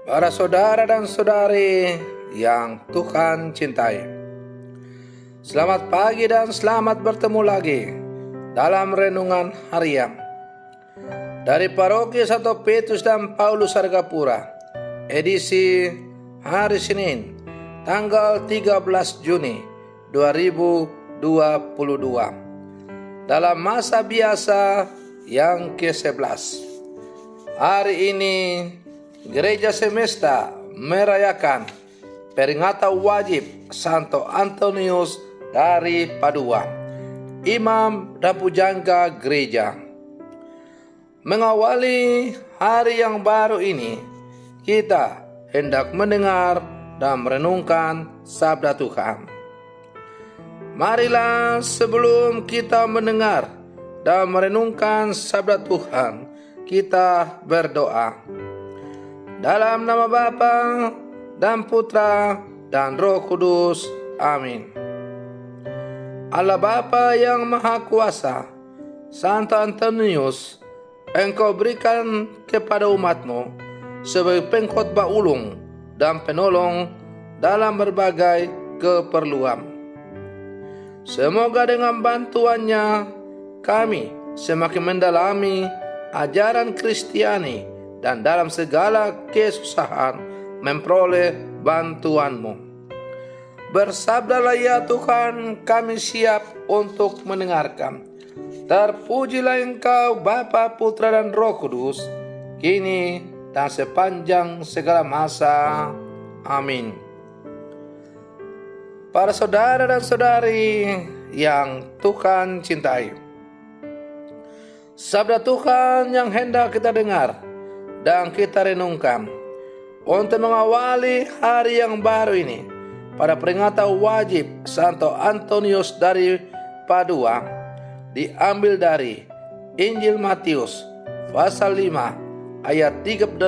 Para saudara dan saudari yang Tuhan cintai, selamat pagi dan selamat bertemu lagi dalam renungan harian dari Paroki Santo Petrus dan Paulus Argapura, edisi hari Senin, tanggal 13 Juni 2022, dalam masa biasa yang ke-11. Hari ini Gereja Semesta merayakan peringatan wajib Santo Antonius dari Padua, imam dan pujangga gereja. Mengawali hari yang baru ini, kita hendak mendengar dan merenungkan sabda Tuhan. Marilah sebelum kita mendengar dan merenungkan sabda Tuhan, kita berdoa. Dalam nama Bapa dan Putra dan Roh Kudus. Amin. Allah Bapa yang Maha Kuasa, Santo Antonius, Engkau berikan kepada umat-Mu sebagai pengkhotbah ulung dan penolong dalam berbagai keperluan. Semoga dengan bantuannya kami semakin mendalami ajaran Kristiani dan dalam segala kesusahan memperoleh bantuan-Mu. Bersabdalah ya Tuhan, kami siap untuk mendengarkan. Terpujilah Engkau Bapa, Putra dan Roh Kudus, kini dan sepanjang segala masa. Amin. Para saudara dan saudari yang Tuhan cintai, sabda Tuhan yang hendak kita dengar dan kita renungkan untuk mengawali hari yang baru ini pada peringatan wajib Santo Antonius dari Padua, diambil dari Injil Matius pasal 5 ayat 38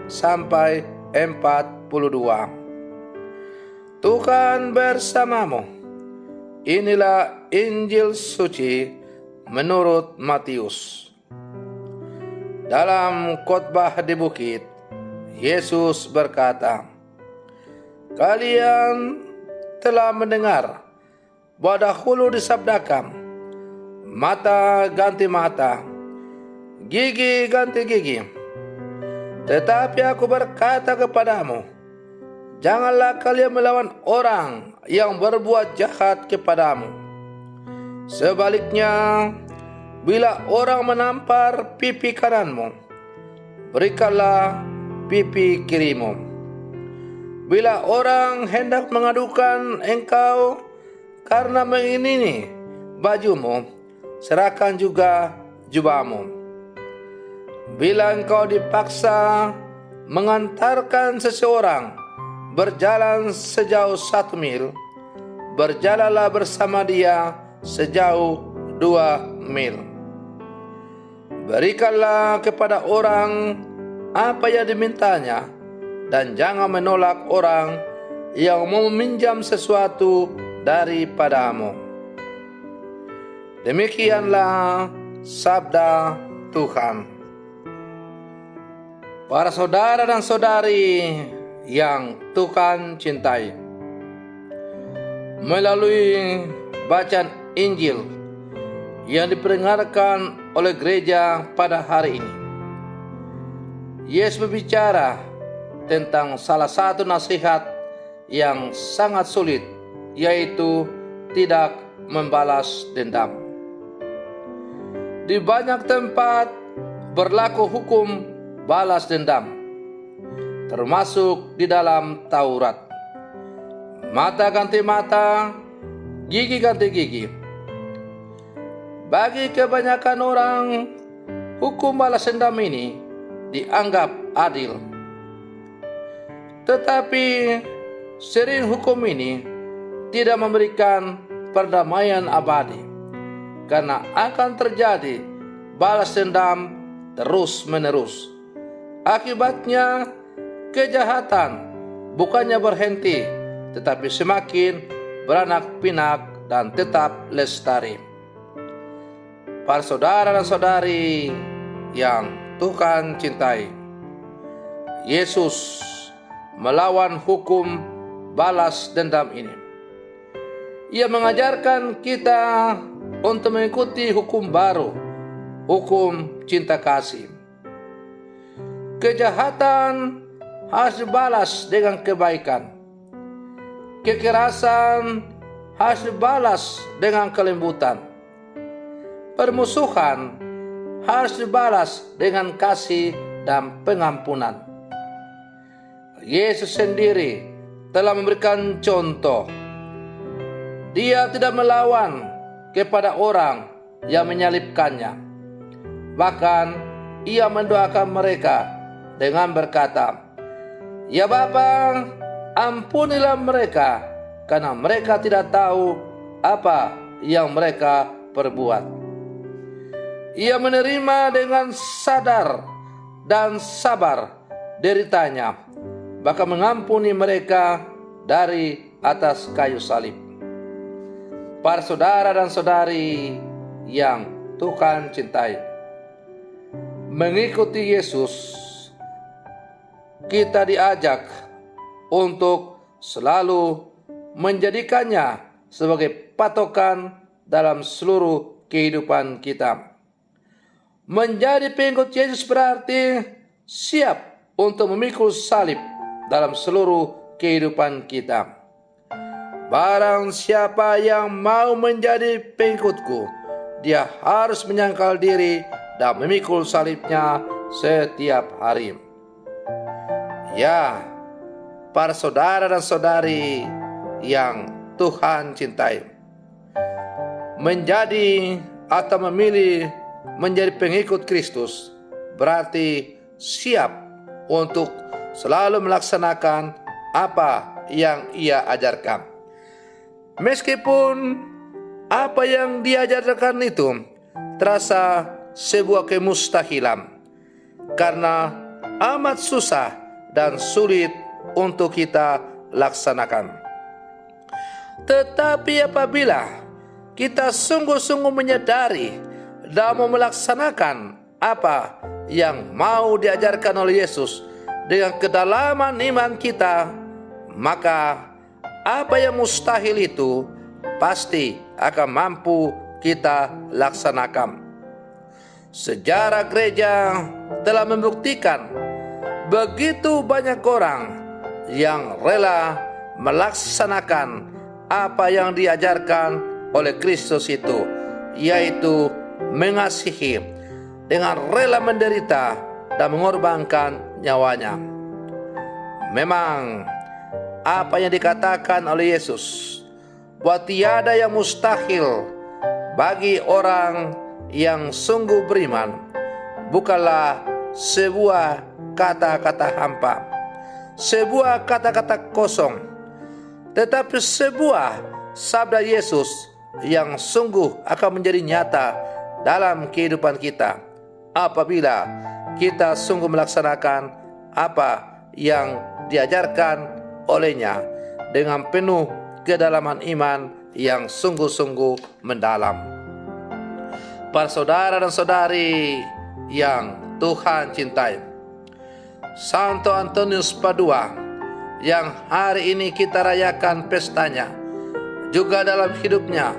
sampai 42. Tuhan bersamamu. Inilah Injil suci menurut Matius. Dalam khotbah di bukit, Yesus berkata, "Kalian telah mendengar bahwa dahulu disabdakan, mata ganti mata, gigi ganti gigi. Tetapi aku berkata kepadamu, janganlah kalian melawan orang yang berbuat jahat kepadamu. Sebaliknya, bila orang menampar pipi kananmu, berikanlah pipi kirimu. Bila orang hendak mengadukan engkau karena mengingini bajumu, serahkan juga jubahmu. Bila engkau dipaksa mengantarkan seseorang berjalan sejauh 1 mil, berjalanlah bersama dia sejauh 2 mil. Berikanlah kepada orang apa yang dimintanya, dan jangan menolak orang yang mau meminjam sesuatu daripadamu." Demikianlah sabda Tuhan. Para saudara dan saudari yang Tuhan cintai, melalui bacaan Injil yang diperingatkan oleh gereja pada hari ini, Yesus berbicara tentang salah satu nasihat yang sangat sulit, yaitu tidak membalas dendam. Di banyak tempat berlaku hukum balas dendam, termasuk di dalam Taurat. Mata ganti mata, gigi ganti gigi. Bagi kebanyakan orang, hukum balas dendam ini dianggap adil. Tetapi sering hukum ini tidak memberikan perdamaian abadi, karena akan terjadi balas dendam terus-menerus. Akibatnya, kejahatan bukannya berhenti, tetapi semakin beranak pinak dan tetap lestari. Para saudara dan saudari yang Tuhan cintai, Yesus melawan hukum balas dendam ini. Ia mengajarkan kita untuk mengikuti hukum baru, hukum cinta kasih. Kejahatan harus dibalas dengan kebaikan. Kekerasan harus dibalas dengan kelembutan. Permusuhan harus dibalas dengan kasih dan pengampunan. Yesus sendiri telah memberikan contoh. Dia tidak melawan kepada orang yang menyalibkannya. Bahkan ia mendoakan mereka dengan berkata, "Ya Bapa, ampunilah mereka, karena mereka tidak tahu apa yang mereka perbuat." Ia menerima dengan sadar dan sabar deritanya, bahkan mengampuni mereka dari atas kayu salib. Para saudara dan saudari yang Tuhan cintai, mengikuti Yesus, kita diajak untuk selalu menjadikannya sebagai patokan dalam seluruh kehidupan kita. Menjadi pengikut Yesus berarti siap untuk memikul salib dalam seluruh kehidupan kita. Barang siapa yang mau menjadi pengikutku, dia harus menyangkal diri dan memikul salibnya setiap hari. Ya, para saudara dan saudari yang Tuhan cintai, menjadi atau memilih menjadi pengikut Kristus berarti siap untuk selalu melaksanakan apa yang Ia ajarkan. Meskipun apa yang diajarkan itu terasa sebuah kemustahilan, karena amat susah dan sulit untuk kita laksanakan. Tetapi apabila kita sungguh-sungguh menyadari dan mau melaksanakan apa yang mau diajarkan oleh Yesus dengan kedalaman iman kita, maka apa yang mustahil itu pasti akan mampu kita laksanakan. Sejarah gereja telah membuktikan begitu banyak orang yang rela melaksanakan apa yang diajarkan oleh Kristus itu, yaitu mengasihi dengan rela menderita dan mengorbankan nyawanya. Memang apa yang dikatakan oleh Yesus, bahwa tiada yang mustahil bagi orang yang sungguh beriman, bukanlah sebuah kata-kata hampa, sebuah kata-kata kosong, tetapi sebuah sabda Yesus yang sungguh akan menjadi nyata dalam kehidupan kita apabila kita sungguh melaksanakan apa yang diajarkan olehnya dengan penuh kedalaman iman yang sungguh-sungguh mendalam. Para saudara dan saudari yang Tuhan cintai, Santo Antonius Padua yang hari ini kita rayakan pestanya, juga dalam hidupnya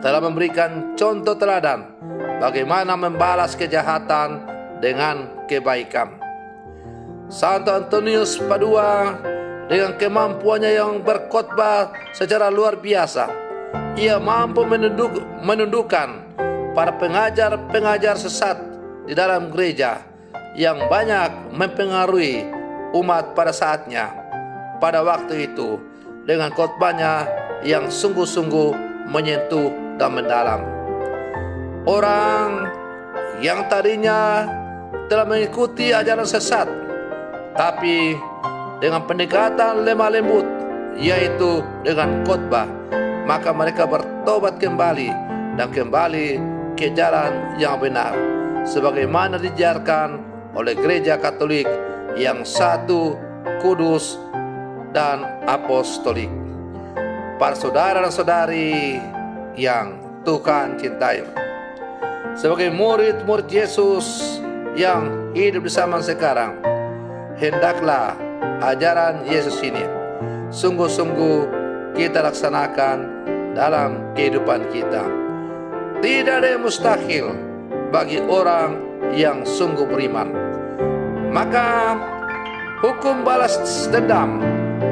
telah memberikan contoh teladan bagaimana membalas kejahatan dengan kebaikan. Santo Antonius Padua dengan kemampuannya yang berkhotbah secara luar biasa, ia mampu menundukkan para pengajar-pengajar sesat di dalam gereja yang banyak mempengaruhi umat pada saatnya, pada waktu itu, dengan khotbahnya yang sungguh-sungguh menyentuh dan mendalam. Orang yang tadinya telah mengikuti ajaran sesat, tapi dengan pendekatan lemah lembut, yaitu dengan khotbah, maka mereka bertobat kembali dan kembali ke jalan yang benar, sebagaimana diajarkan oleh Gereja Katolik yang satu, kudus, dan apostolik. Para saudara dan saudari yang Tuhan cintai, sebagai murid-murid Yesus yang hidup di zaman sekarang, hendaklah ajaran Yesus ini sungguh-sungguh kita laksanakan dalam kehidupan kita. Tidak ada yang mustahil bagi orang yang sungguh beriman. Maka hukum balas dendam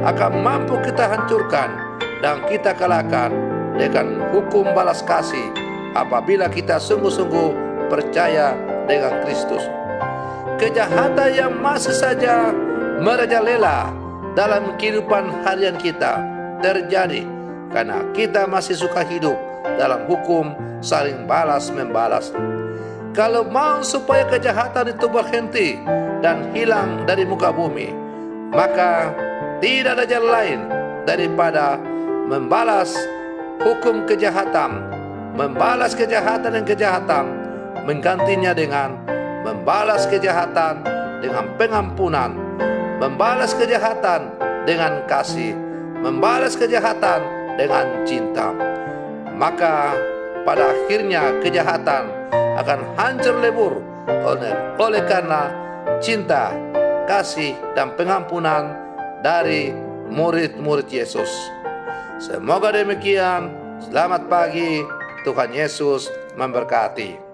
akan mampu kita hancurkan dan kita kalahkan dengan hukum balas kasih apabila kita sungguh-sungguh percaya dengan Kristus. Kejahatan yang masih saja merajalela dalam kehidupan harian kita terjadi karena kita masih suka hidup dalam hukum saling balas membalas. Kalau mau supaya kejahatan itu berhenti dan hilang dari muka bumi, maka tidak ada jalan lain daripada membalas hukum kejahatan, membalas kejahatan dan kejahatan, menggantinya dengan membalas kejahatan dengan pengampunan, membalas kejahatan dengan kasih, membalas kejahatan dengan cinta. Maka pada akhirnya kejahatan akan hancur lebur oleh karena cinta, kasih, dan pengampunan dari murid-murid Yesus. Semoga demikian. Selamat pagi. Tuhan Yesus memberkati.